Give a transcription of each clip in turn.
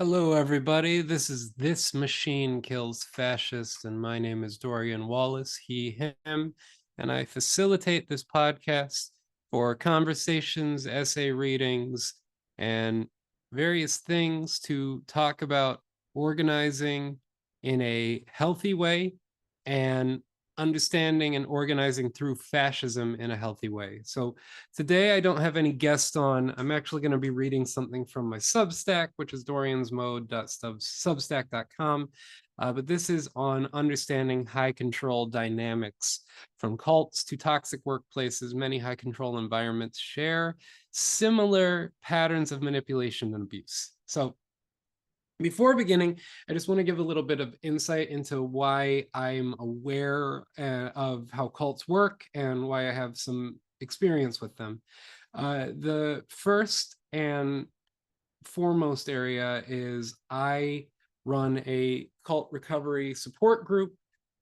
Hello, everybody. This Machine Kills Fascists, and my name is Dorian Wallace, he, him, and I facilitate this podcast for conversations, essay readings, and various things to talk about organizing in a healthy way and understanding and organizing through fascism in a healthy way. So today I don't have any guests on. I'm actually going to be reading something from my Substack, which is doriansmode.substack.com. But this is on understanding high control dynamics. From cults to toxic workplaces, many high control environments share similar patterns of manipulation and abuse. So before beginning, I just want to give a little bit of insight into why I'm aware of how cults work and why I have some experience with them. The first and foremost area is I run a cult recovery support group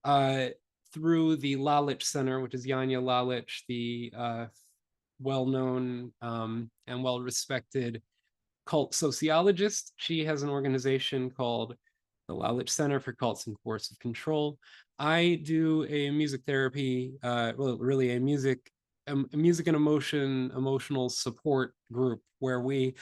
through the Lalich Center, which is Yanya Lalich, the well-known and well-respected cult sociologist. She has an organization called the Lalich Center for Cults and Coercive Control. I do a music therapy, really a music and emotional support group where we,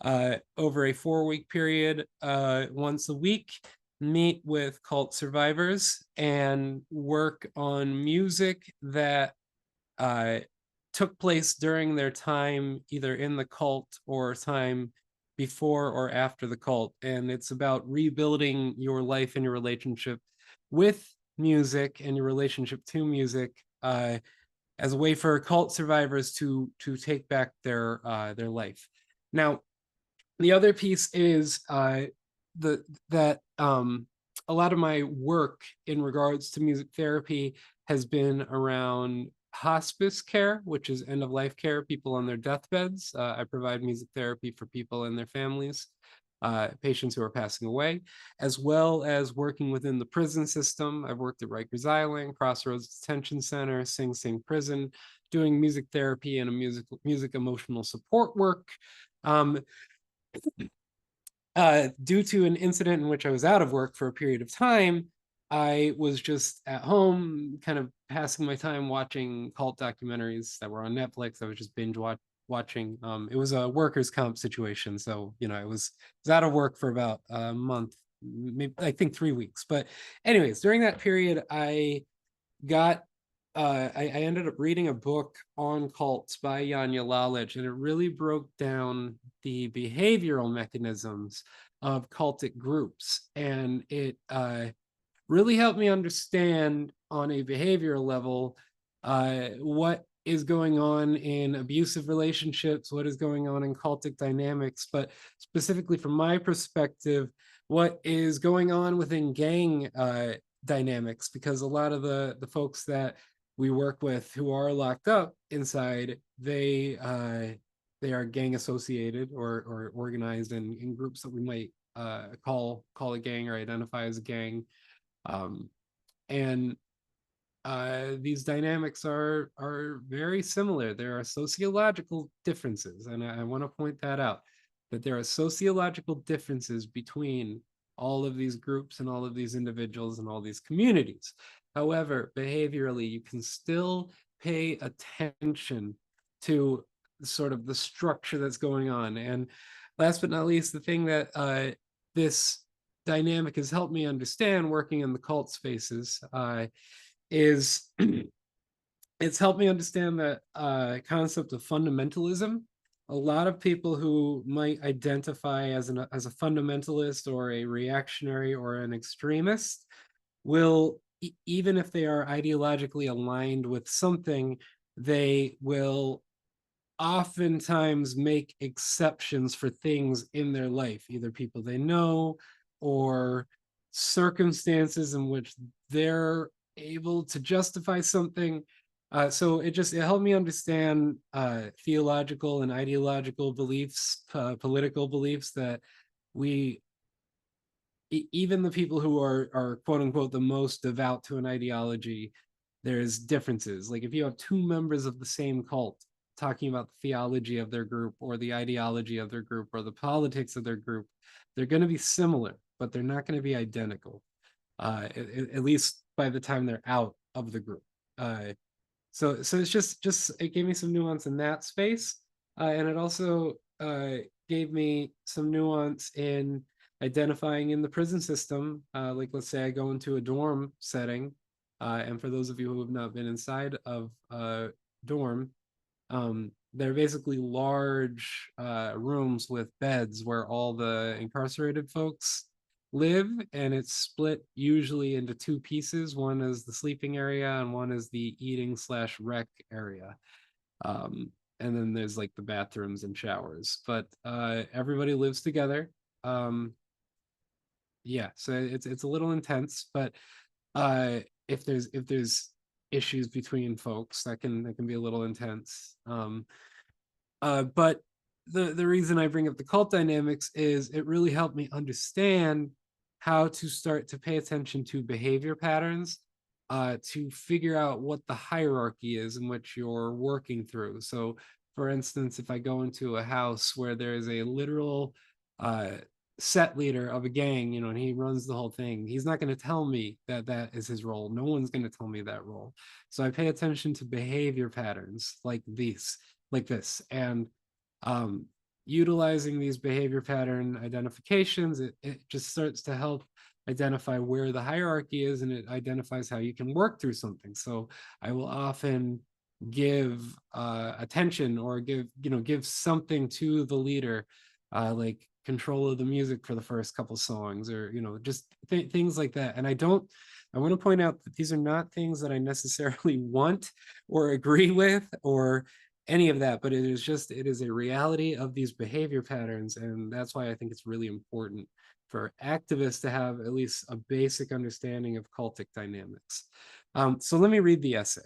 over a 4-week period, once a week, meet with cult survivors and work on music that took place during their time either in the cult or time before or after the cult. And it's about rebuilding your life and your relationship with music and your relationship to music as a way for cult survivors to take back their life. Now, the other piece is that a lot of my work in regards to music therapy has been around hospice care, which is end of life care, people on their deathbeds. I provide music therapy for people and their families, patients who are passing away, as well as working within the prison system. I've worked at Rikers Island, Crossroads Detention Center, Sing Sing Prison, doing music therapy and a music emotional support work. Due to an incident in which I was out of work for a period of time, I was just at home, kind of passing my time watching cult documentaries that were on Netflix. I was just watching. It was a workers' comp situation, so I was out of work for about a month, maybe I think 3 weeks. But anyways, during that period, got I ended up reading a book on cults by Yanya Lalich, and it really broke down the behavioral mechanisms of cultic groups. And it really helped me understand on a behavioral level what is going on in abusive relationships, what is going on in cultic dynamics, but specifically from my perspective, what is going on within gang dynamics, because a lot of the folks that we work with who are locked up inside, they are gang associated or organized in groups that we might call a gang or identify as a gang. And these dynamics are very similar. There are sociological differences, and I want to point that out, that there are sociological differences between all of these groups and all of these individuals and all these communities. However, behaviorally, you can still pay attention to sort of the structure that's going on. And last but not least, the thing that this dynamic has helped me understand working in the cult spaces is it's helped me understand the concept of fundamentalism. A lot of people who might identify as a fundamentalist or a reactionary or an extremist will, even if they are ideologically aligned with something, they will oftentimes make exceptions for things in their life, either people they know or circumstances in which they're able to justify something. So it helped me understand theological and ideological beliefs, political beliefs, that we, even the people who are quote unquote the most devout to an ideology, there's differences. Like if you have two members of the same cult talking about the theology of their group or the ideology of their group or the politics of their group, they're going to be similar, but they're not going to be identical, at least by the time they're out of the group. So it's just it gave me some nuance in that space, and it also gave me some nuance in identifying in the prison system. Like, let's say I go into a dorm setting, and for those of you who have not been inside of a dorm, they're basically large rooms with beds where all the incarcerated folks live, and it's split usually into two pieces. One is the sleeping area and one is the eating slash rec area. And then there's like the bathrooms and showers, but everybody lives together. Yeah, so it's a little intense, but if there's issues between folks, that can be a little intense. But the reason I bring up the cult dynamics is it really helped me understand how to start to pay attention to behavior patterns, to figure out what the hierarchy is in which you're working through. So, for instance, if I go into a house where there is a literal set leader of a gang, and he runs the whole thing, he's not going to tell me that that is his role. No one's going to tell me that role. So I pay attention to behavior patterns like this, and utilizing these behavior pattern identifications, it just starts to help identify where the hierarchy is, and it identifies how you can work through something. So I will often give attention or give something to the leader, like control of the music for the first couple songs, or just things like that. And I want to point out that these are not things that I necessarily want or agree with or any of that, but it is a reality of these behavior patterns. And that's why I think it's really important for activists to have at least a basic understanding of cultic dynamics. So let me read the essay.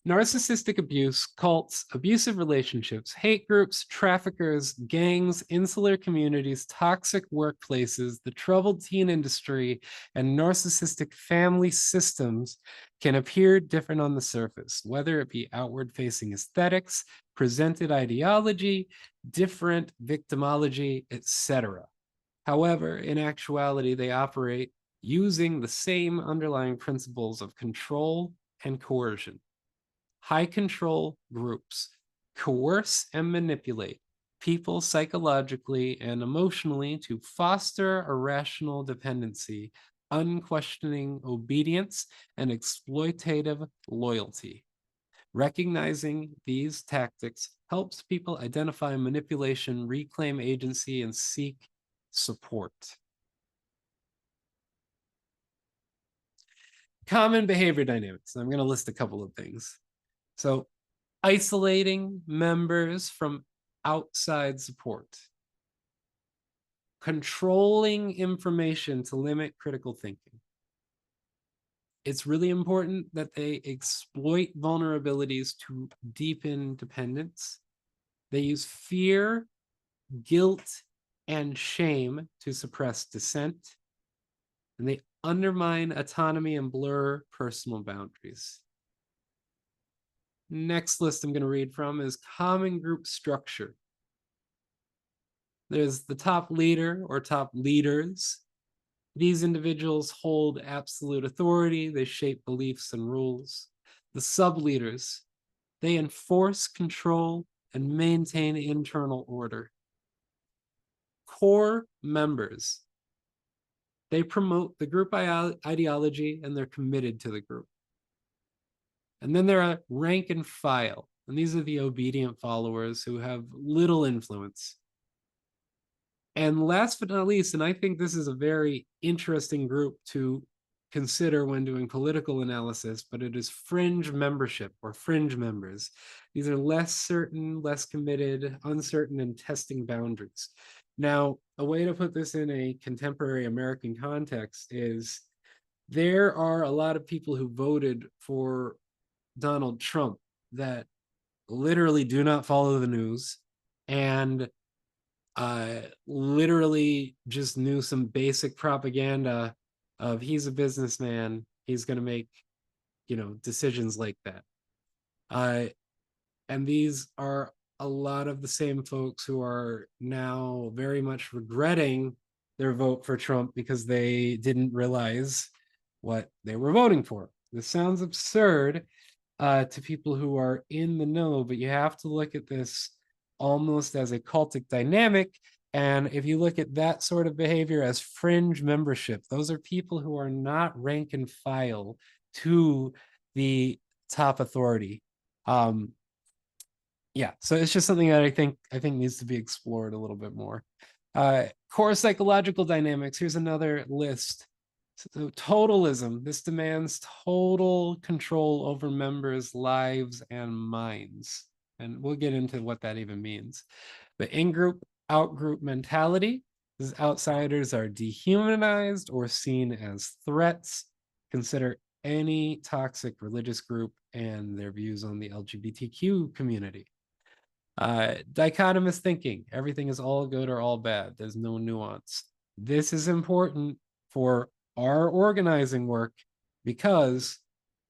Narcissistic abuse, cults, abusive relationships, hate groups, traffickers, gangs, insular communities, toxic workplaces, the troubled teen industry, and narcissistic family systems can appear different on the surface, whether it be outward-facing aesthetics, presented ideology, different victimology, etc. However, in actuality, they operate using the same underlying principles of control and coercion. High control groups coerce and manipulate people psychologically and emotionally to foster irrational dependency, unquestioning obedience, and exploitative loyalty. Recognizing these tactics helps people identify manipulation, reclaim agency, and seek support. Common behavior dynamics. I'm going to list a couple of things. So, isolating members from outside support, controlling information to limit critical thinking. It's really important that they exploit vulnerabilities to deepen dependence. They use fear, guilt, and shame to suppress dissent. And they undermine autonomy and blur personal boundaries. Next list I'm going to read from is common group structure. There's the top leader or top leaders. These individuals hold absolute authority. They shape beliefs and rules. The sub-leaders, they enforce control and maintain internal order. Core members, they promote the group ideology and they're committed to the group. And then there are rank and file, and these are the obedient followers who have little influence. And last but not least, and I think this is a very interesting group to consider when doing political analysis, but it is fringe membership or fringe members. These are less certain, less committed, uncertain, and testing boundaries. Now, a way to put this in a contemporary American context is there are a lot of people who voted for Donald Trump that literally do not follow the news and literally just knew some basic propaganda of he's a businessman, he's going to make decisions like that. And these are a lot of the same folks who are now very much regretting their vote for Trump because they didn't realize what they were voting for. This sounds absurd to people who are in the know, but you have to look at this almost as a cultic dynamic. And if you look at that sort of behavior as fringe membership, those are people who are not rank and file to the top authority. Yeah, so it's just something that I think needs to be explored a little bit more. Core psychological dynamics. Here's another list. So totalism. This demands total control over members' lives and minds. And we'll get into what that even means. The in-group, out-group mentality. As outsiders are dehumanized or seen as threats. Consider any toxic religious group and their views on the LGBTQ community. Dichotomous thinking. Everything is all good or all bad. There's no nuance. This is important for our organizing work because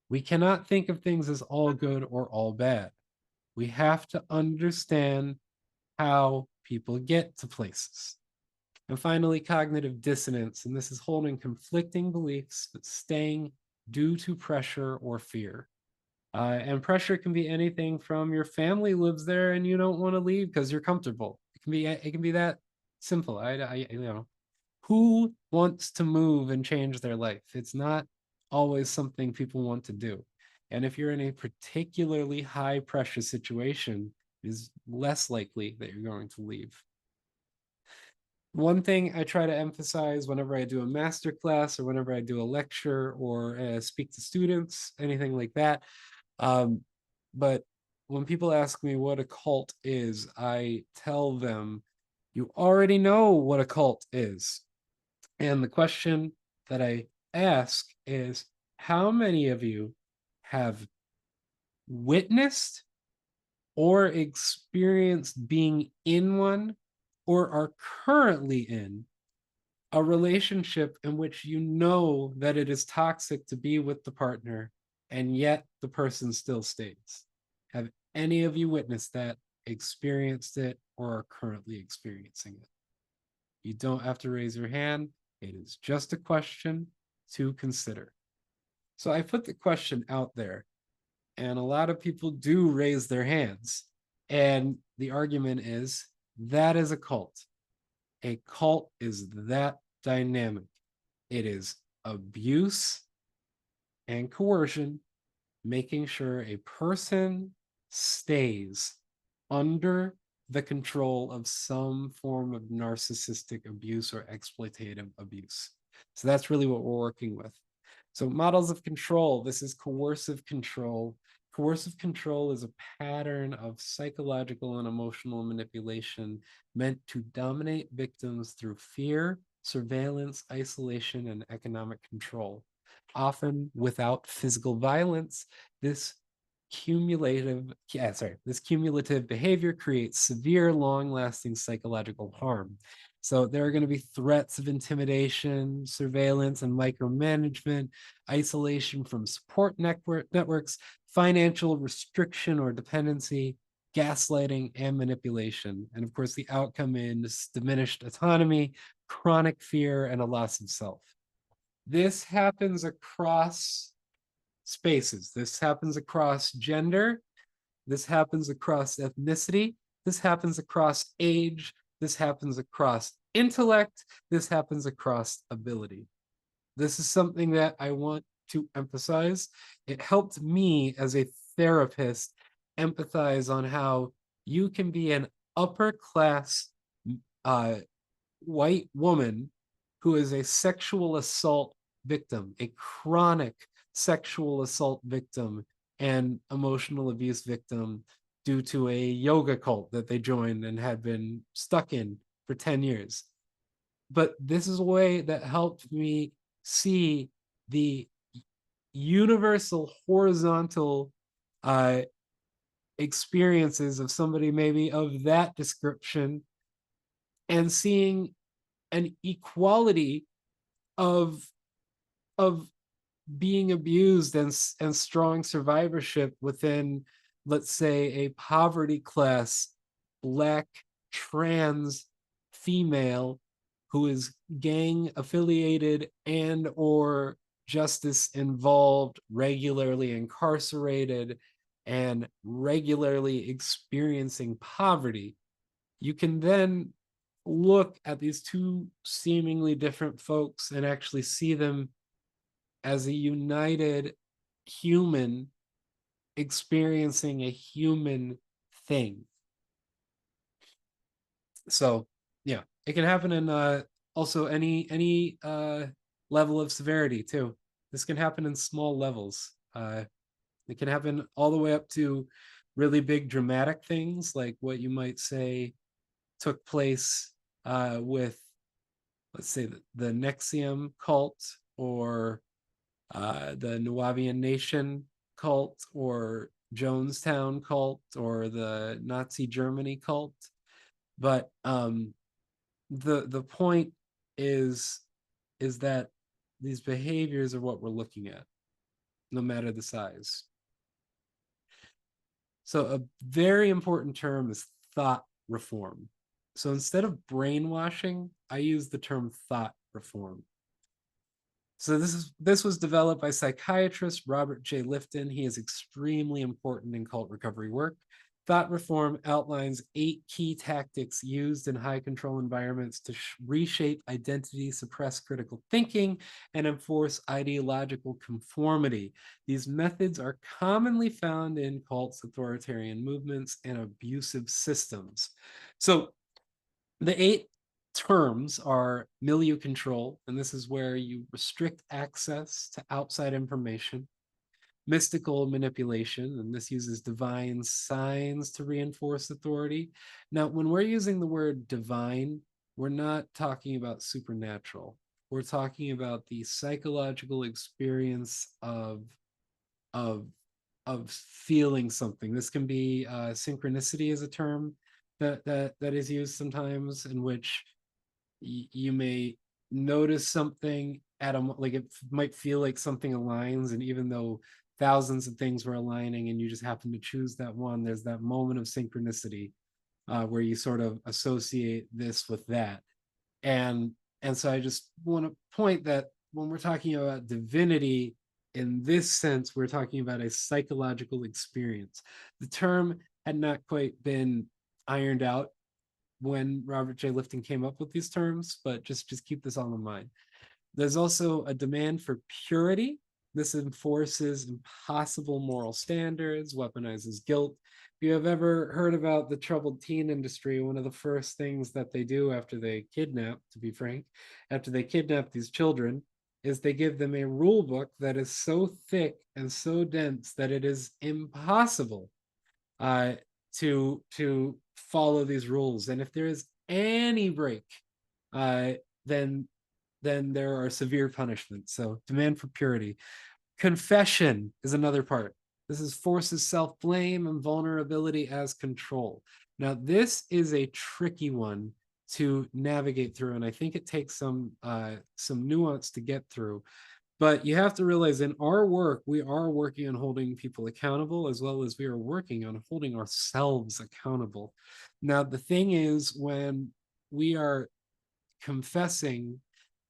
we cannot think of things as all good or all bad. We have to understand how people get to places. And finally, cognitive dissonance. And this is holding conflicting beliefs but staying due to pressure or fear. And pressure can be anything from your family lives there and you don't want to leave because you're comfortable. It can be that simple. Who wants to move and change their life? It's not always something people want to do. And if you're in a particularly high pressure situation, it is less likely that you're going to leave. One thing I try to emphasize whenever I do a master class or whenever I do a lecture or speak to students, anything like that, but when people ask me what a cult is, I tell them, you already know what a cult is. And the question that I ask is, how many of you have witnessed or experienced being in one or are currently in a relationship in which you know that it is toxic to be with the partner and yet the person still stays? Have any of you witnessed that, experienced it, or are currently experiencing it? You don't have to raise your hand. It is just a question to consider. So I put the question out there, and a lot of people do raise their hands. And the argument is that is a cult. A cult is that dynamic. It is abuse and coercion, making sure a person stays under the control of some form of narcissistic abuse or exploitative abuse. So that's really what we're working with. So models of control, this is coercive control. Coercive control is a pattern of psychological and emotional manipulation meant to dominate victims through fear, surveillance, isolation, and economic control. Often without physical violence, this cumulative behavior creates severe, long-lasting psychological harm. So there are going to be threats of intimidation, surveillance and micromanagement, isolation from support networks, financial restriction or dependency, gaslighting, and manipulation. And of course, the outcome is diminished autonomy, chronic fear, and a loss of self. This happens across spaces. This happens across gender. This happens across ethnicity. This happens across age. This happens across intellect. This happens across ability. This is something that I want to emphasize. It helped me as a therapist empathize on how you can be an upper class white woman who is a sexual assault victim, a chronic sexual assault victim and emotional abuse victim due to a yoga cult that they joined and had been stuck in for 10 years. But this is a way that helped me see the universal horizontal experiences of somebody maybe of that description and seeing an equality of being abused and strong survivorship within let's say, a poverty class, Black, trans female who is gang affiliated and or justice involved, regularly incarcerated, and regularly experiencing poverty, you can then look at these two seemingly different folks and actually see them as a united human experiencing a human thing. So yeah, it can happen in also any level of severity too. This can happen in small levels. It can happen all the way up to really big dramatic things, like what you might say took place with, let's say, the Nexium cult, or the Nuwabian Nation cult, or Jonestown cult, or the Nazi Germany cult. But the point is that these behaviors are what we're looking at, no matter the size. So a very important term is thought reform. So instead of brainwashing, I use the term thought reform. So this was developed by psychiatrist Robert J. Lifton. He is extremely important in cult recovery work. Thought reform outlines 8 key tactics used in high control environments to reshape identity, suppress critical thinking, and enforce ideological conformity. These methods are commonly found in cults, authoritarian movements, and abusive systems. So the 8 terms are milieu control, and this is where you restrict access to outside information. Mystical manipulation, and this uses divine signs to reinforce authority. Now, when we're using the word divine, we're not talking about supernatural. We're talking about the psychological experience of feeling something. This can be synchronicity is a term that is used sometimes, in which you may notice something at a, like, it might feel like something aligns, and even though thousands of things were aligning and you just happen to choose that one, there's that moment of synchronicity where you sort of associate this with that. And so I just want to point that when we're talking about divinity in this sense, we're talking about a psychological experience. The term had not quite been ironed out when Robert J. Lifton came up with these terms, but just keep this all in mind. There's also a demand for purity. This enforces impossible moral standards, weaponizes guilt. If you have ever heard about the troubled teen industry, one of the first things that they do after they kidnap, to be frank, after they kidnap these children, is they give them a rule book that is so thick and so dense that it is impossible to follow these rules. And if there is any break, then there are severe punishments. So demand for purity. Confession is another part. This is forces self-blame and vulnerability as control. Now, this is a tricky one to navigate through, and I think it takes some nuance to get through. But you have to realize, in our work, we are working on holding people accountable, as well as we are working on holding ourselves accountable. Now, the thing is, when we are confessing,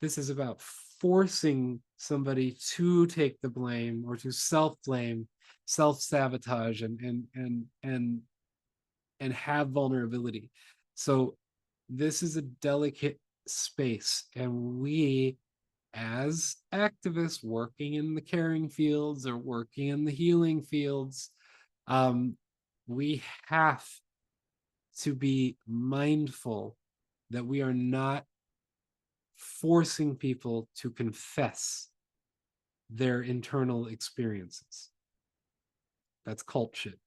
this is about forcing somebody to take the blame, or to self-blame, self-sabotage, and have vulnerability. So this is a delicate space, and we, as activists working in the caring fields or working in the healing fields, we have to be mindful that we are not forcing people to confess their internal experiences. That's cult shit.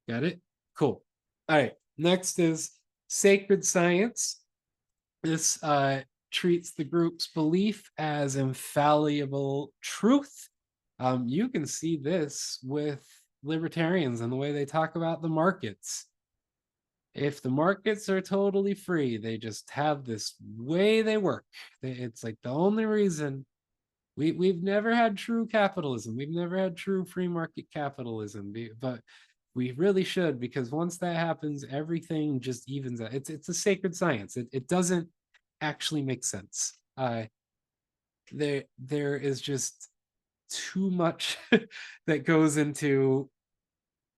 Got it? Cool. All right. Next is sacred science. This treats the group's belief as infallible truth. You can see this with libertarians and the way they talk about the markets. If the markets are totally free, they just have this way they work. It's like the only reason we've never had true capitalism. We've never had true free market capitalism. But We really should, because once that happens, everything just evens out. It's a sacred science. It doesn't actually make sense. There is just too much that goes into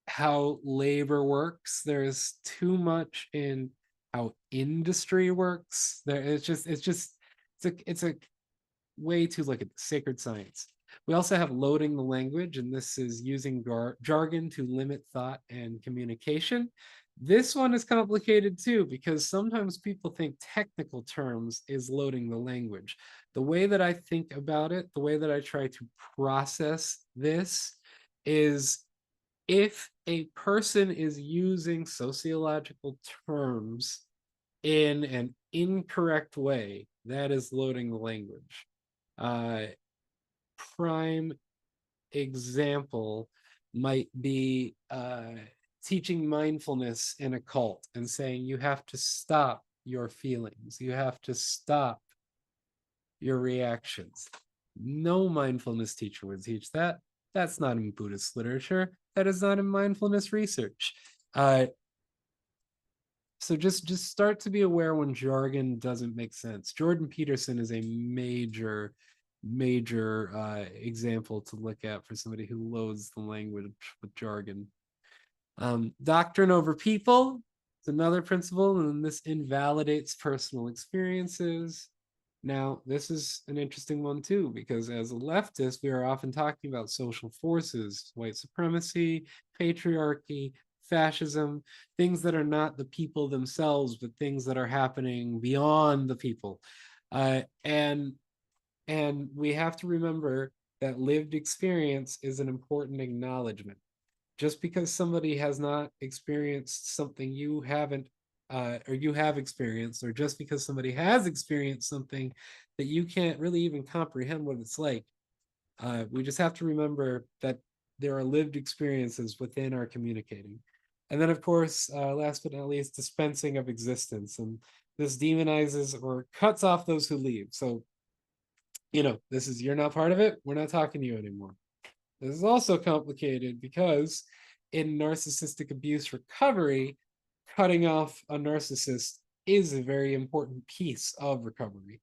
how labor works. There's too much in how industry works. It's a way to look at sacred science. We also have loading the language, and this is using jargon to limit thought and communication. This one is complicated too, because sometimes people think technical terms is loading the language. The way that I think about it, the way that I try to process this is, if a person is using sociological terms in an incorrect way, that is loading the language. Prime example might be teaching mindfulness in a cult and saying you have to stop your feelings, you have to stop your reactions. No mindfulness teacher would teach that. That's not in Buddhist literature. That is not in mindfulness research. So just start to be aware when jargon doesn't make sense. Jordan Peterson is a major example to look at for somebody who loads the language with jargon. Doctrine over people is another principle, and this invalidates personal experiences. Now, this is an interesting one too, because as a leftist, we are often talking about social forces, white supremacy, patriarchy, fascism, things that are not the people themselves, but things that are happening beyond the people. And we have to remember that lived experience is an important acknowledgement. Just because somebody has not experienced something you haven't, or you have experienced, or just because somebody has experienced something that you can't really even comprehend what it's like, we just have to remember that there are lived experiences within our communicating. And then, of course, last but not least, dispensing of existence. And this demonizes or cuts off those who leave. So, this is, you're not part of it, we're not talking to you anymore. This is also complicated because in narcissistic abuse recovery, cutting off a narcissist is a very important piece of recovery.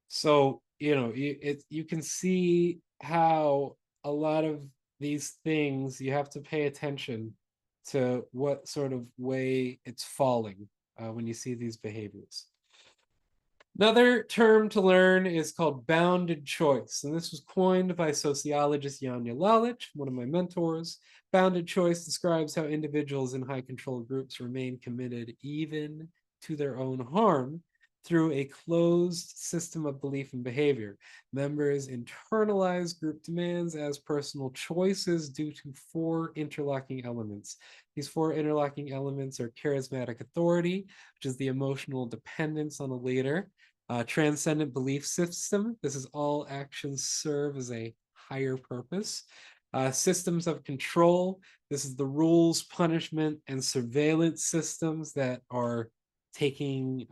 So, you can see how a lot of these things, you have to pay attention to what sort of way it's falling when you see these behaviors. Another term to learn is called bounded choice, and this was coined by sociologist Janja Lalich, one of my mentors. Bounded choice describes how individuals in high control groups remain committed even to their own harm through a closed system of belief and behavior. Members internalize group demands as personal choices due to 4 interlocking elements. These 4 interlocking elements are charismatic authority, which is the emotional dependence on a leader. Transcendent belief system. This is all actions serve as a higher purpose. Systems of control. This is the rules, punishment, and surveillance systems that are taking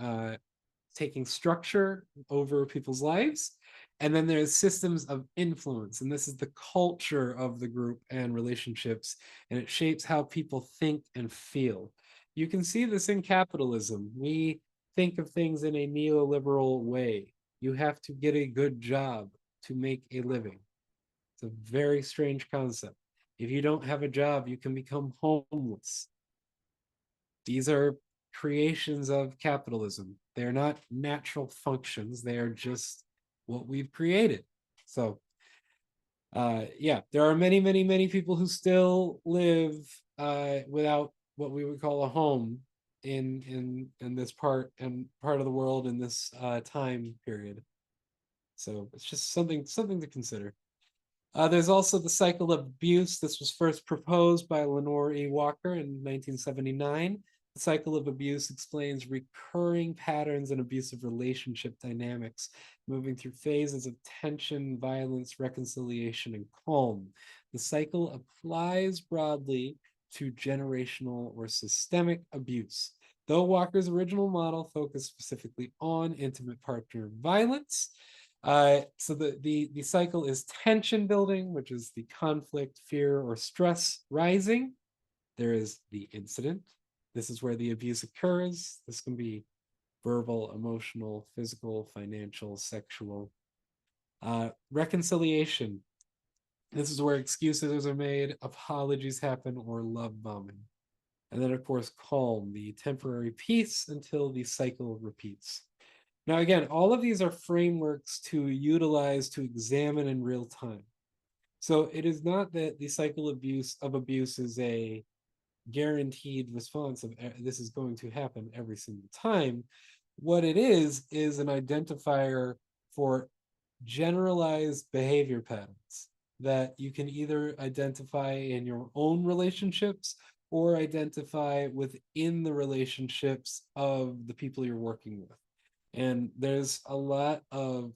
structure over people's lives. And then there's systems of influence, and this is the culture of the group and relationships, and it shapes how people think and feel. You can see this in capitalism. We think of things in a neoliberal way. You have to get a good job to make a living. It's a very strange concept. If you don't have a job, you can become homeless. These are creations of capitalism. They're not natural functions. They are just what we've created. So, yeah, there are many people who still live without what we would call a home in this part of the world in this time period. So it's just something to consider. There's also the cycle of abuse. This was first proposed by Lenore E. Walker in 1979. The cycle of abuse explains recurring patterns in abusive relationship dynamics, moving through phases of tension, violence, reconciliation, and calm. The cycle applies broadly to generational or systemic abuse. Though Walker's original model focused specifically on intimate partner violence, so the cycle is tension building, which is the conflict, fear, or stress rising. There is the incident. This is where the abuse occurs. This can be verbal, emotional, physical, financial, sexual. Reconciliation. This is where excuses are made, apologies happen, or love bombing. And then, of course, calm, the temporary peace until the cycle repeats. Now, again, all of these are frameworks to utilize to examine in real time. So it is not that the cycle of abuse is a guaranteed response of this is going to happen every single time. What it is an identifier for generalized behavior patterns that you can either identify in your own relationships or identify within the relationships of the people you're working with. And there's a lot of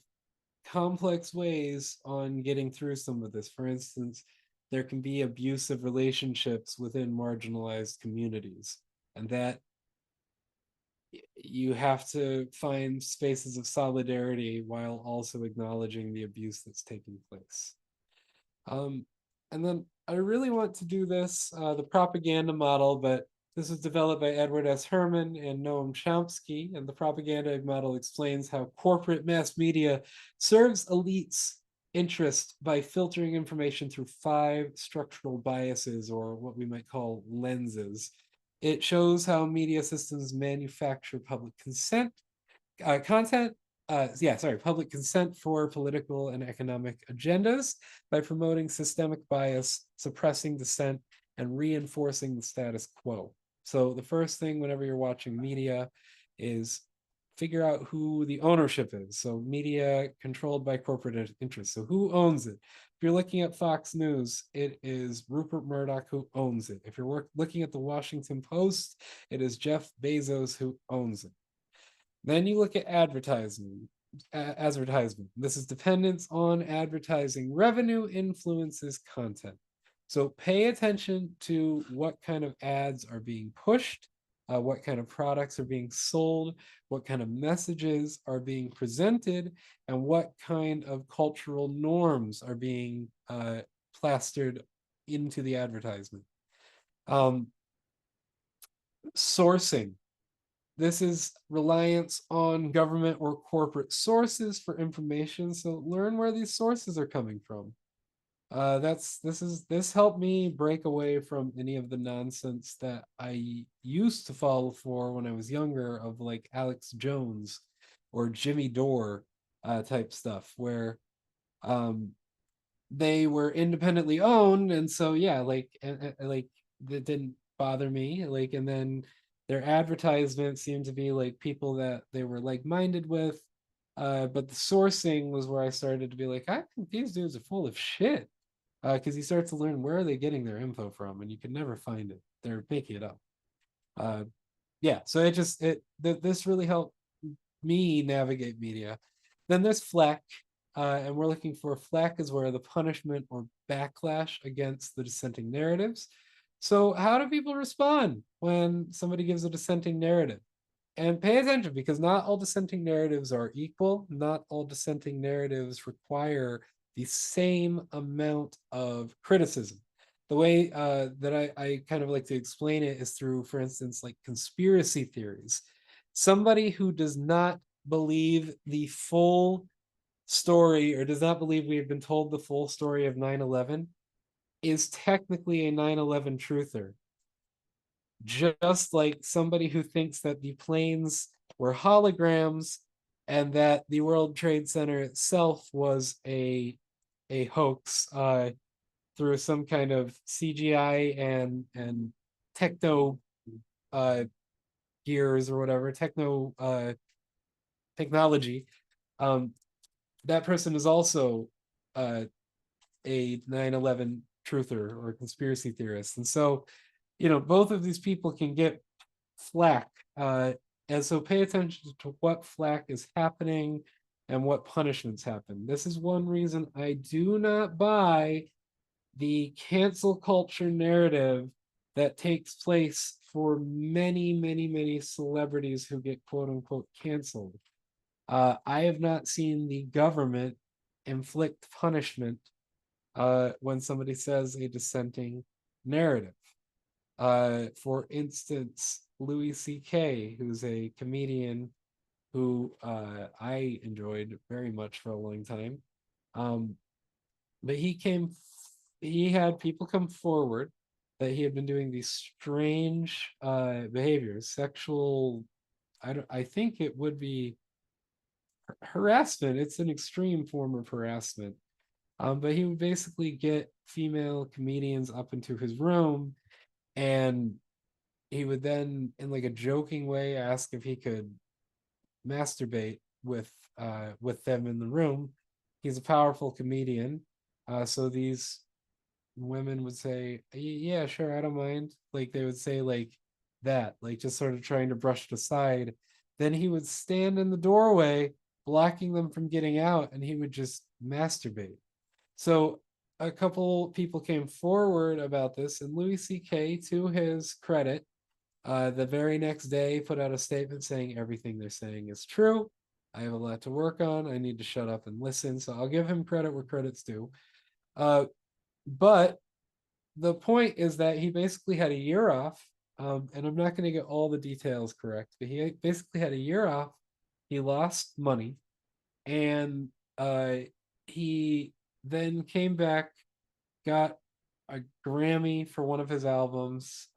complex ways on getting through some of this. For instance, there can be abusive relationships within marginalized communities, and that you have to find spaces of solidarity while also acknowledging the abuse that's taking place. And then I really want to do this, the propaganda model, but this was developed by Edward S. Herman and Noam Chomsky, and the propaganda model explains how corporate mass media serves elites' interest by filtering information through 5 structural biases, or what we might call lenses. It shows how media systems manufacture public public consent for political and economic agendas by promoting systemic bias, suppressing dissent, and reinforcing the status quo. So the first thing whenever you're watching media is figure out who the ownership is. So media controlled by corporate interests. So who owns it? If you're looking at Fox News, it is Rupert Murdoch who owns it. If you're looking at the Washington Post, it is Jeff Bezos who owns it. Then you look at advertisement. This is dependence on advertising revenue influences content. So pay attention to what kind of ads are being pushed, what kind of products are being sold, what kind of messages are being presented, and what kind of cultural norms are being plastered into the advertisement. Sourcing. This is reliance on government or corporate sources for information. So learn where these sources are coming from. This helped me break away from any of the nonsense that I used to fall for when I was younger, of like Alex Jones or Jimmy Dore type stuff, where they were independently owned, and so yeah, like like that didn't bother me. Like, and then their advertisements seemed to be like people that they were like-minded with. But the sourcing was where I started to be like, I think these dudes are full of shit. Because you start to learn where are they getting their info from, and you can never find it. They're making it up. Yeah, so this really helped me navigate media. Then there's flack, and we're looking for flack is where the punishment or backlash against the dissenting narratives. So how do people respond when somebody gives a dissenting narrative? And pay attention, because not all dissenting narratives are equal. Not all dissenting narratives require the same amount of criticism. The way that I kind of like to explain it is through, for instance, like conspiracy theories. Somebody who does not believe the full story, or does not believe we have been told the full story of 9/11, is technically a 9/11 truther. Just like somebody who thinks that the planes were holograms and that the World Trade Center itself was a hoax through some kind of CGI and techno gears or whatever, technology. That person is also a 9/11 truther or conspiracy theorist. And so, you know, both of these people can get flack. And so pay attention to what flack is happening and what punishments happen. This is one reason I do not buy the cancel culture narrative that takes place for many, many, many celebrities who get quote unquote canceled. I have not seen the government inflict punishment when somebody says a dissenting narrative. For instance, Louis C.K., who's a comedian who I enjoyed very much for a long time. Um, but he had people come forward that he had been doing these strange behaviors, sexual. I think it would be harassment. It's an extreme form of harassment. But he would basically get female comedians up into his room, and he would then, in like a joking way, ask if he could masturbate with them in the room. He's a powerful comedian, so these women would say, "Yeah, sure, I don't mind." Like they would say like that, like just sort of trying to brush it aside. Then he would stand in the doorway, blocking them from getting out, and he would just masturbate. So a couple people came forward about this, and Louis C.K., to his credit, the very next day put out a statement saying everything they're saying is true. I have a lot to work on. I need to shut up and listen. So I'll give him credit where credit's due. Uh, but the point is that he basically had a year off, and I'm not going to get all the details correct, but he basically had a year off. He lost money, and he then came back, got a Grammy for one of his albums.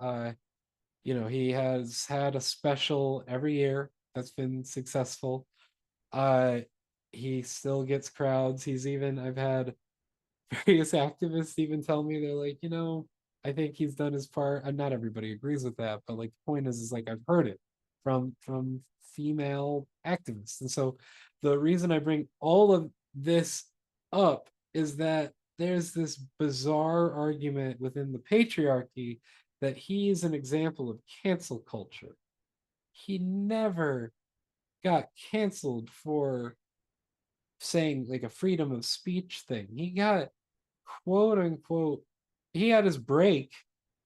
He has had a special every year that's been successful. Uh, he still gets crowds. I've had various activists even tell me they're like, I think he's done his part. And not everybody agrees with that, but like the point is like I've heard it from female activists. And so the reason I bring all of this up is that there's this bizarre argument within the patriarchy that he is an example of cancel culture. He never got canceled for saying like a freedom of speech thing. He got quote unquote, he had his break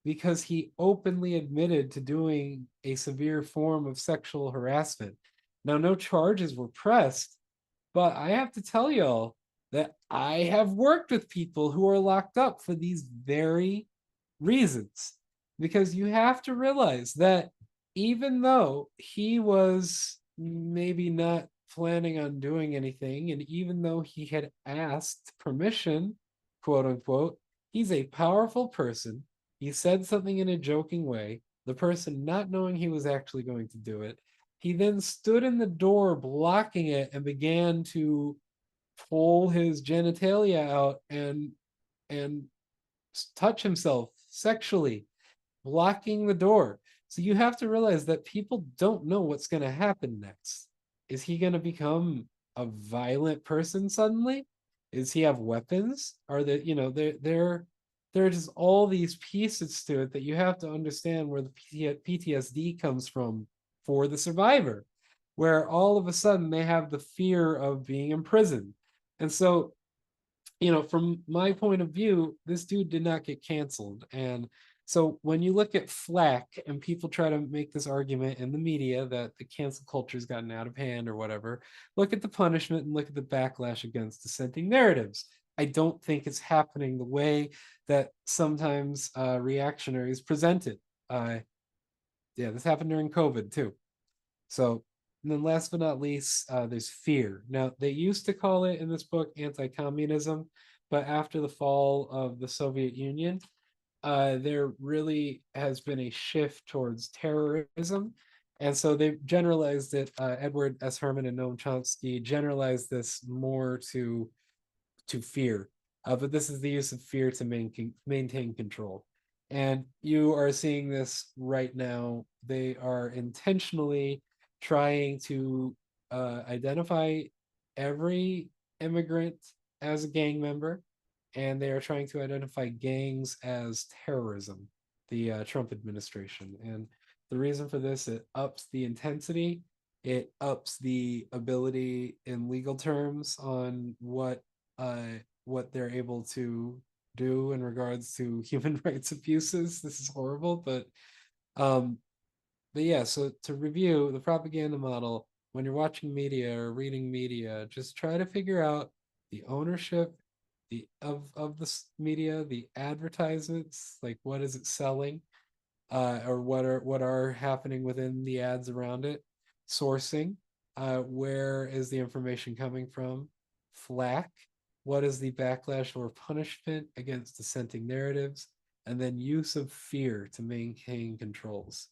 because he openly admitted to doing a severe form of sexual harassment. Now, no charges were pressed, but I have to tell y'all that I have worked with people who are locked up for these very reasons. Because you have to realize that even though he was maybe not planning on doing anything, and even though he had asked permission, quote unquote, he's a powerful person. He said something in a joking way, the person not knowing he was actually going to do it. He then stood in the door blocking it and began to pull his genitalia out and touch himself sexually, blocking the door. So you have to realize that people don't know what's going to happen next. Is he going to become a violent person suddenly? Is he have weapons? Are there, there are just all these pieces to it that you have to understand where the PTSD comes from for the survivor, where all of a sudden they have the fear of being imprisoned. And so from my point of view, this dude did not get canceled. And so when you look at flack and people try to make this argument in the media that the cancel culture has gotten out of hand or whatever, look at the punishment and look at the backlash against dissenting narratives. I don't think it's happening the way that sometimes reactionaries present it. Yeah, this happened during COVID too. So, and then last but not least, there's fear. Now, they used to call it in this book anti-communism, but after the fall of the Soviet Union, there really has been a shift towards terrorism. And so they generalized it. Edward S. Herman and Noam Chomsky generalized this more to fear. But this is the use of fear to maintain control. And you are seeing this right now. They are intentionally trying to identify every immigrant as a gang member, and they are trying to identify gangs as terrorism, the Trump administration. And the reason for this, it ups the intensity, it ups the ability in legal terms on what they're able to do in regards to human rights abuses. This is horrible, um, but yeah. So to review the propaganda model, when you're watching media or reading media, just try to figure out the ownership of the media, the advertisements, like what is it selling, or what are happening within the ads around it. Sourcing, where is the information coming from? Flack, what is the backlash or punishment against dissenting narratives? And then use of fear to maintain controls.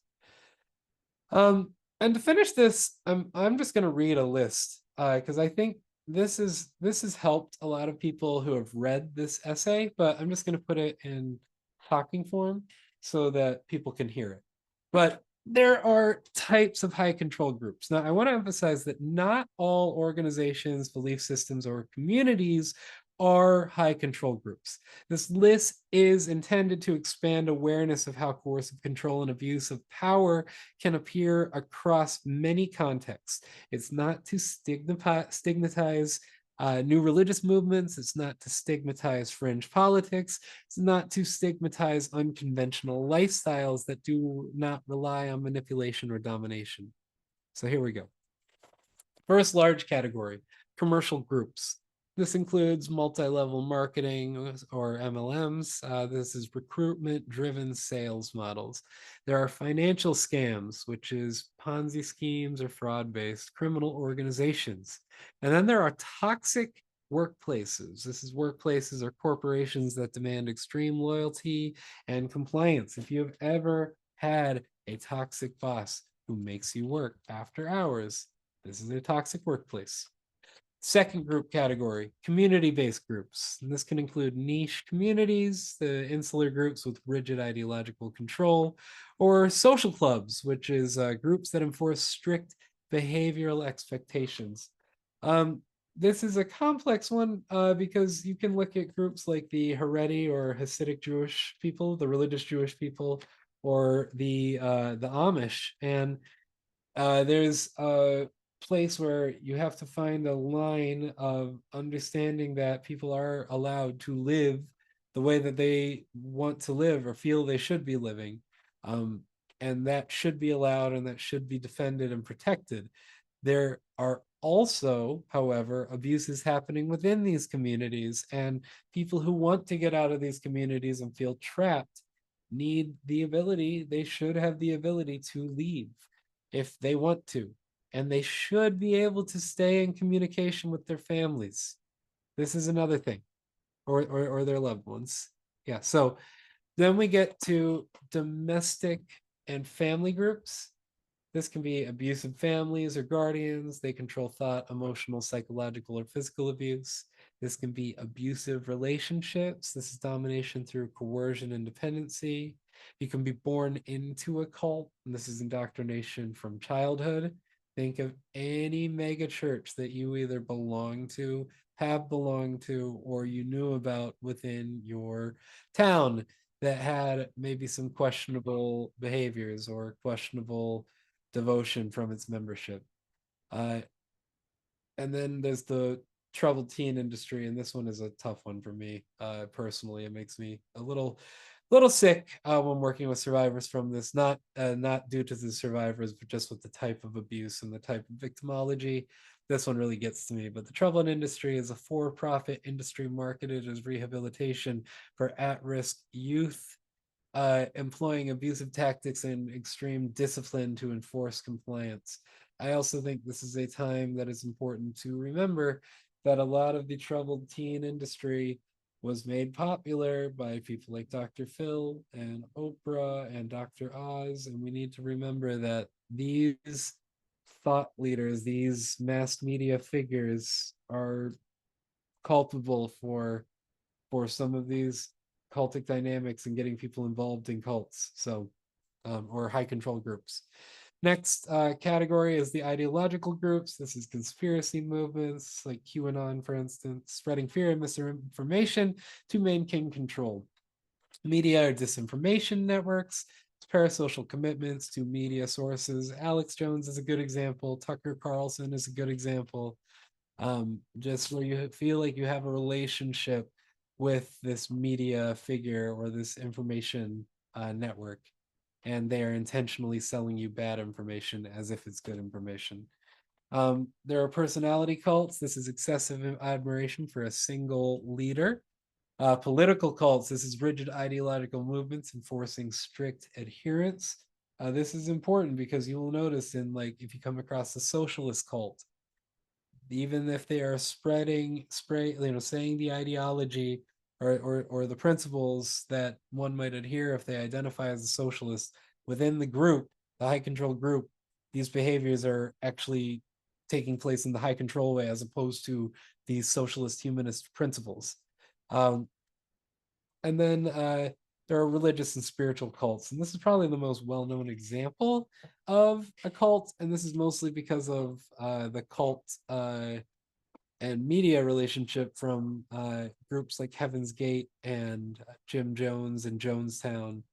And to finish this, I'm just going to read a list because I think this has helped a lot of people who have read this essay, but I'm just going to put it in talking form so that people can hear it. But there are types of high control groups. Now, I want to emphasize that not all organizations, belief systems, or communities are high control groups. This list is intended to expand awareness of how coercive control and abuse of power can appear across many contexts. It's not to stigmatize new religious movements. It's not to stigmatize fringe politics. It's not to stigmatize unconventional lifestyles that do not rely on manipulation or domination. So here we go. First large category, commercial groups. This includes multi-level marketing or MLMs. This is recruitment-driven sales models. There are financial scams, which is Ponzi schemes or fraud-based criminal organizations. And then there are toxic workplaces. This is workplaces or corporations that demand extreme loyalty and compliance. If you have ever had a toxic boss who makes you work after hours, this is a toxic workplace. Second group category, community-based groups. And this can include niche communities, the insular groups with rigid ideological control, or social clubs, which is groups that enforce strict behavioral expectations. This is a complex one because you can look at groups like the Haredi or Hasidic Jewish people, the religious Jewish people, or the Amish, and there's a place where you have to find a line of understanding that people are allowed to live the way that they want to live or feel they should be living. And that should be allowed and that should be defended and protected. There are also, however, abuses happening within these communities, and people who want to get out of these communities and feel trapped need the ability, they should have the ability to leave if they want to. And they should be able to stay in communication with their families. This is another thing, or their loved ones. Yeah. So then we get to domestic and family groups. This can be abusive families or guardians. They control thought, emotional, psychological, or physical abuse. This can be abusive relationships. This is domination through coercion and dependency. You can be born into a cult, and this is indoctrination from childhood. Think of any mega church that you either belong to, have belonged to, or you knew about within your town that had maybe some questionable behaviors or questionable devotion from its membership. And then there's the troubled teen industry, and this one is a tough one for me personally. It makes me a little sick when working with survivors from this, not due to the survivors, but just with the type of abuse and the type of victimology. This one really gets to me. But the troubled industry is a for-profit industry marketed as rehabilitation for at-risk youth, employing abusive tactics and extreme discipline to enforce compliance. I also think this is a time that is important to remember that a lot of the troubled teen industry was made popular by people like Dr. Phil and Oprah and Dr. Oz, and we need to remember that these thought leaders, these mass media figures, are culpable for some of these cultic dynamics and getting people involved in cults, so or high control groups. Next category is the ideological groups. This is conspiracy movements like QAnon, for instance, spreading fear and misinformation to maintain control. Media or disinformation networks, parasocial commitments to media sources. Alex Jones is a good example. Tucker Carlson is a good example. Just where you feel like you have a relationship with this media figure or this information network, and they are intentionally selling you bad information as if it's good information. There are personality cults. This is excessive admiration for a single leader. Political cults, this is rigid ideological movements enforcing strict adherence. This is important because you will notice in, like, if you come across a socialist cult, even if they are saying the ideology or the principles that one might adhere if they identify as a socialist within the group, the high control group, these behaviors are actually taking place in the high control way as opposed to these socialist humanist principles. Um, and then there are religious and spiritual cults, and this is probably the most well-known example of a cult, and this is mostly because of the cult and media relationship from groups like Heaven's Gate and Jim Jones and Jonestown,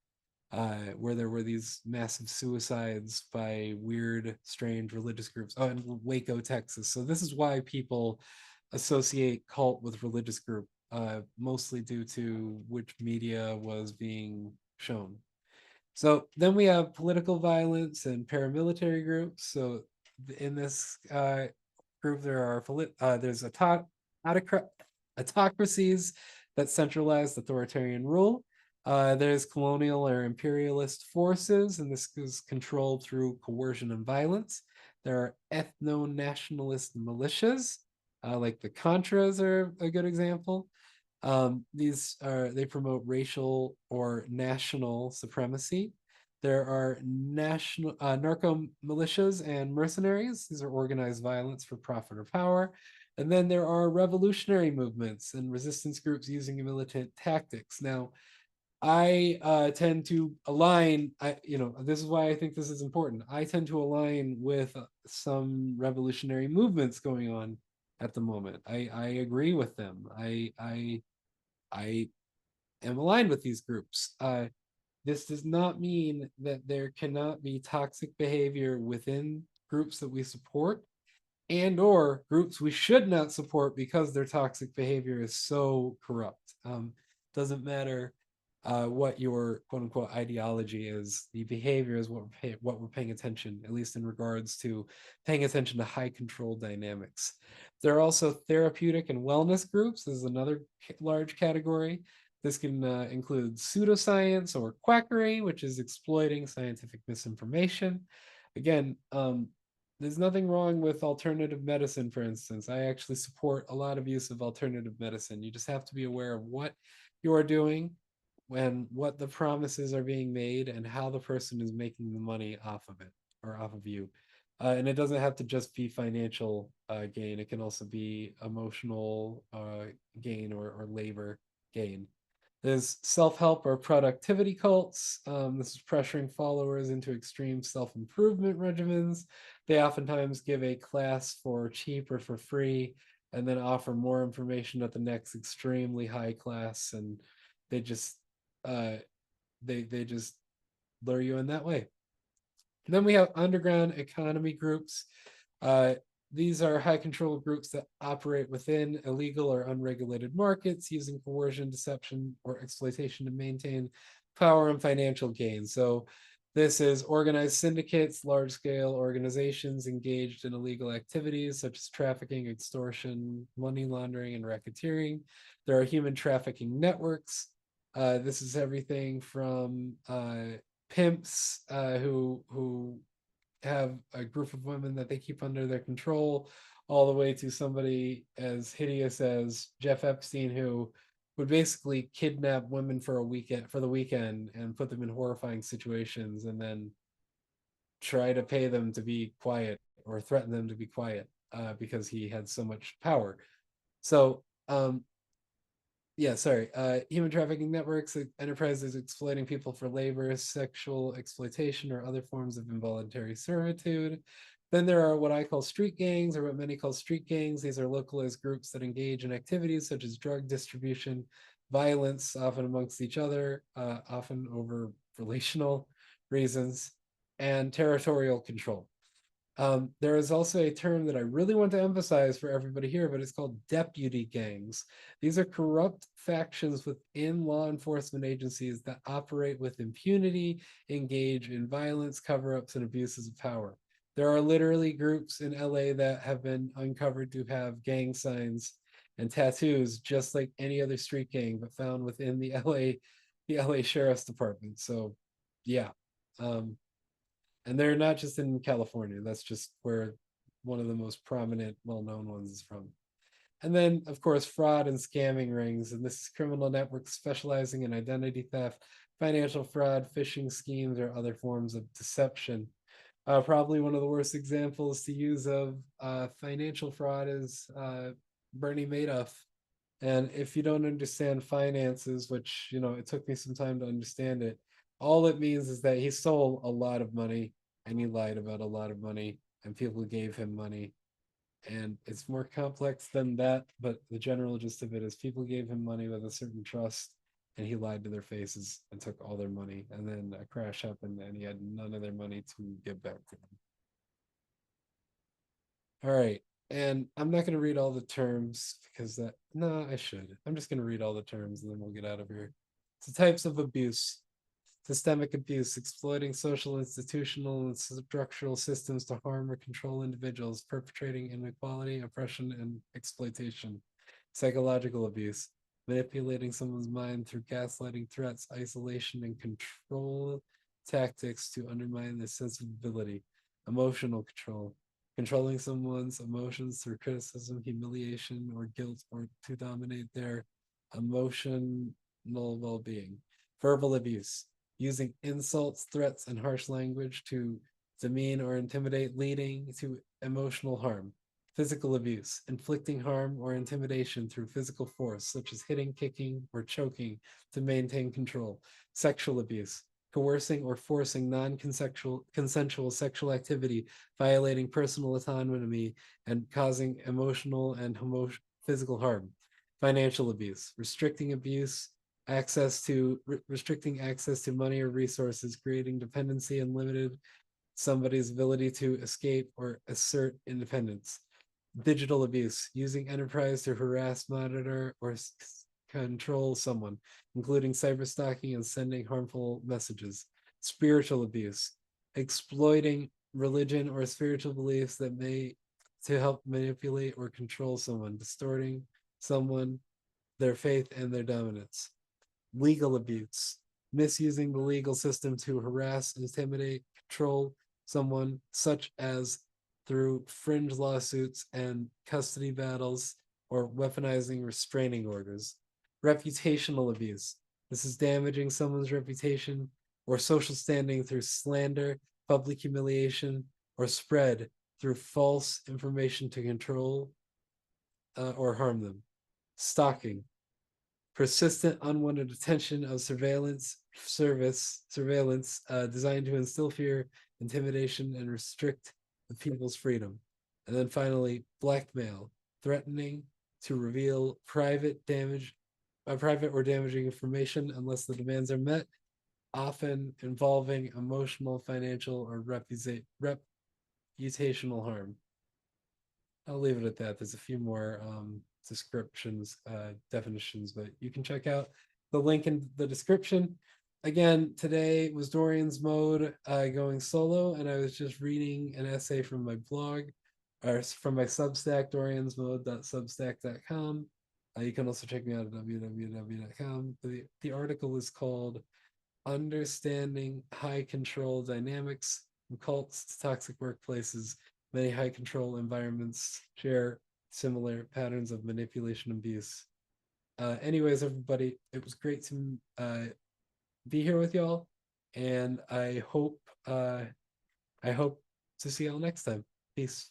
where there were these massive suicides by weird, strange religious groups. Oh, in Waco, Texas. So this is why people associate cult with religious group, mostly due to which media was being shown. So then we have political violence and paramilitary groups. So in this group, there's autocracies that centralize authoritarian rule. There's colonial or imperialist forces, and this is controlled through coercion and violence. There are ethno-nationalist militias, like the Contras are a good example. They promote racial or national supremacy. There are national narco militias and mercenaries. These are organized violence for profit or power. And then there are revolutionary movements and resistance groups using militant tactics. Now, I tend to align. This is why I think this is important. I tend to align with some revolutionary movements going on at the moment. I agree with them. I am aligned with these groups. This does not mean that there cannot be toxic behavior within groups that we support and or groups we should not support because their toxic behavior is so corrupt. Doesn't matter what your quote unquote ideology is. The behavior is what we're paying attention, at least in regards to paying attention to high control dynamics. There are also therapeutic and wellness groups. This is another large category. This can include pseudoscience or quackery, which is exploiting scientific misinformation. Again, there's nothing wrong with alternative medicine, for instance. I actually support a lot of use of alternative medicine. You just have to be aware of what you are doing, when what the promises are being made, and how the person is making the money off of it or off of you. And it doesn't have to just be financial gain. It can also be emotional gain or labor gain. There's self-help or productivity cults. This is pressuring followers into extreme self-improvement regimens. They oftentimes give a class for cheap or for free, and then offer more information at the next extremely high class, and they just uh, they just lure you in that way. And then we have underground economy groups. Uh, these are high control groups that operate within illegal or unregulated markets using coercion, deception, or exploitation to maintain power and financial gain. So this is organized syndicates, large scale organizations engaged in illegal activities such as trafficking, extortion, money laundering, and racketeering. There are human trafficking networks. This is everything from pimps who have a group of women that they keep under their control, all the way to somebody as hideous as Jeff Epstein, who would basically kidnap women for the weekend and put them in horrifying situations and then try to pay them to be quiet or threaten them to be quiet because he had so much power. So human trafficking networks, enterprises exploiting people for labor, sexual exploitation, or other forms of involuntary servitude. Then there are what I call street gangs, or what many call street gangs. These are localized groups that engage in activities such as drug distribution, violence, often amongst each other, often over relational reasons, and territorial control. There is also a term that I really want to emphasize for everybody here, but it's called deputy gangs. These are corrupt factions within law enforcement agencies that operate with impunity, engage in violence, cover-ups, and abuses of power. There are literally groups in LA that have been uncovered to have gang signs and tattoos, just like any other street gang, but found within the LA Sheriff's Department. So, yeah, um, and they're not just in California. That's just where one of the most prominent, well-known ones is from. And then, of course, fraud and scamming rings. And this is criminal networks specializing in identity theft, financial fraud, phishing schemes, or other forms of deception. Probably one of the worst examples to use of financial fraud is Bernie Madoff. And if you don't understand finances, which, it took me some time to understand it, all it means is that he stole a lot of money and he lied about a lot of money and people gave him money. And it's more complex than that, but the general gist of it is people gave him money with a certain trust and he lied to their faces and took all their money. And then a crash happened and he had none of their money to give back to them. All right. And I'm not going to read all the terms because no, I should. I'm just going to read all the terms and then we'll get out of here. So, types of abuse: systemic abuse, exploiting social, institutional, and structural systems to harm or control individuals, perpetrating inequality, oppression, and exploitation. Psychological abuse, manipulating someone's mind through gaslighting, threats, isolation, and control tactics to undermine their sense of ability. Emotional control, controlling someone's emotions through criticism, humiliation, or guilt, or to dominate their emotional well-being. Verbal abuse, using insults, threats, and harsh language to demean or intimidate, leading to emotional harm. Physical abuse, inflicting harm or intimidation through physical force, such as hitting, kicking, or choking to maintain control. Sexual abuse, coercing or forcing non-consensual sexual activity, violating personal autonomy and causing emotional and physical harm. Financial abuse, restricting access to money or resources, creating dependency and limited somebody's ability to escape or assert independence. Digital abuse, using enterprise to harass, monitor, or control someone, including cyberstalking and sending harmful messages. Spiritual abuse, exploiting religion or spiritual beliefs that may to help manipulate or control someone, distorting someone, their faith, and their dominance. Legal abuse, misusing the legal system to harass, intimidate, control someone, such as through fringe lawsuits and custody battles or weaponizing restraining orders. Reputational abuse, this is damaging someone's reputation or social standing through slander, public humiliation, or spread through false information to control or harm them. Stalking, persistent unwanted attention of surveillance designed to instill fear, intimidation, and restrict the people's freedom. And then finally, blackmail, threatening to reveal private or damaging information unless the demands are met, often involving emotional, financial, or reputational harm. I'll leave it at that. There's a few more descriptions, definitions, but you can check out the link in the description. Again, today was Dorian's mode going solo, and I was just reading an essay from my blog, or from my Substack, doriansmode.substack.com. You can also check me out at www.com. The article is called Understanding High Control Dynamics from Cults to Toxic Workplaces. Many high control environments share similar patterns of manipulation and abuse. Anyways, everybody, it was great to be here with y'all, and I hope to see y'all next time. Peace.